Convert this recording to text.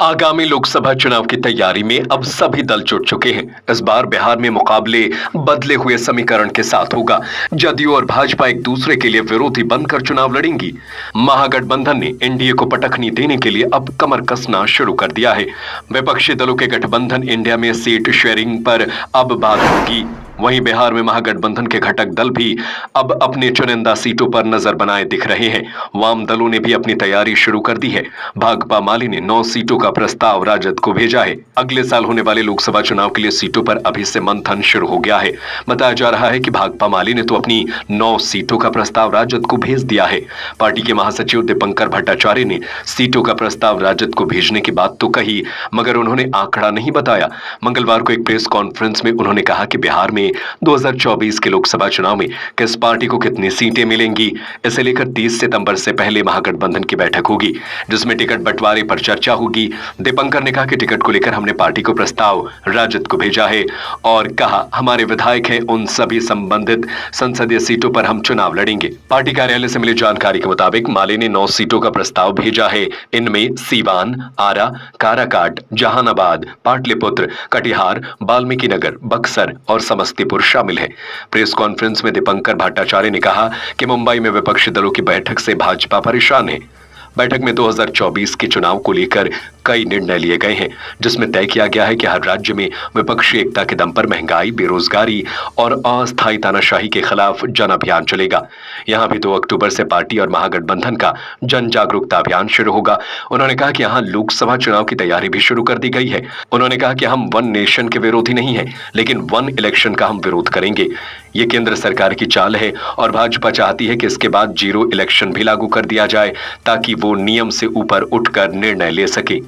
आगामी लोकसभा चुनाव की तैयारी में अब सभी दल जुट चुके हैं। इस बार बिहार में मुकाबले बदले हुए समीकरण के साथ होगा। जदयू और भाजपा एक दूसरे के लिए विरोधी बनकर चुनाव लड़ेंगी। महागठबंधन ने एनडीए को पटखनी देने के लिए अब कमर कसना शुरू कर दिया है। विपक्षी दलों के गठबंधन इंडिया में सीट शेयरिंग पर अब बात होगी। वहीं बिहार में महागठबंधन के घटक दल भी अब अपने चुनिंदा सीटों पर नजर बनाए दिख रहे हैं। वाम दलों ने भी अपनी तैयारी शुरू कर दी है। भाकपा माले ने 9 सीटों का प्रस्ताव राजद को भेजा है। अगले साल होने वाले लोकसभा चुनाव के लिए सीटों पर अभी से मंथन शुरू हो गया है। बताया जा रहा है कि भाकपा माले ने तो अपनी 9 सीटों का प्रस्ताव राजद को भेज दिया है। पार्टी के महासचिव दीपंकर भट्टाचार्य ने सीटों का प्रस्ताव राजद को भेजने की बात तो कही, मगर उन्होंने आंकड़ा नहीं बताया। मंगलवार को एक प्रेस कॉन्फ्रेंस में उन्होंने कहा कि बिहार में 2024 के लोकसभा चुनाव में किस पार्टी को कितनी सीटें मिलेंगी, इसे लेकर 30 सितंबर से पहले महागठबंधन की बैठक होगी, जिसमें टिकट बंटवारे पर चर्चा होगी। दीपंकर ने कहा कि टिकट को लेकर हमने पार्टी को प्रस्ताव राजद को भेजा है और कहा हमारे विधायक हैं, उन सभी संबंधित संसदीय सीटों पर हम चुनाव लड़ेंगे। पार्टी कार्यालय से मिली जानकारी के मुताबिक माले ने 9 सीटों का प्रस्ताव भेजा है। इनमें सीवान, आरा, काराकाट, जहानाबाद, पाटलिपुत्र, कटिहार, वाल्मीकि नगर, बक्सर और समस्तीपुर शामिल है। प्रेस कॉन्फ्रेंस में दीपंकर भट्टाचार्य ने कहा कि मुंबई में विपक्षी दलों की बैठक से भाजपा परेशान है। बैठक में 2024 के चुनाव को लेकर कई निर्णय लिए गए हैं, जिसमें तय किया गया है कि हर राज्य में विपक्षी एकता के दम पर महंगाई, बेरोजगारी और अस्थायी तानाशाही के खिलाफ जन अभियान चलेगा। यहां भी 2 अक्टूबर से पार्टी और महागठबंधन का जन जागरूकता अभियान शुरू होगा। उन्होंने कहा कि यहां लोकसभा चुनाव की तैयारी भी शुरू कर दी गई है। उन्होंने कहा कि हम वन नेशन के विरोधी नहीं है, लेकिन वन इलेक्शन का हम विरोध करेंगे। ये केंद्र सरकार की चाल है और भाजपा चाहती है कि इसके बाद जीरो इलेक्शन भी लागू कर दिया जाए, ताकि वो नियम से ऊपर उठकर निर्णय ले सके।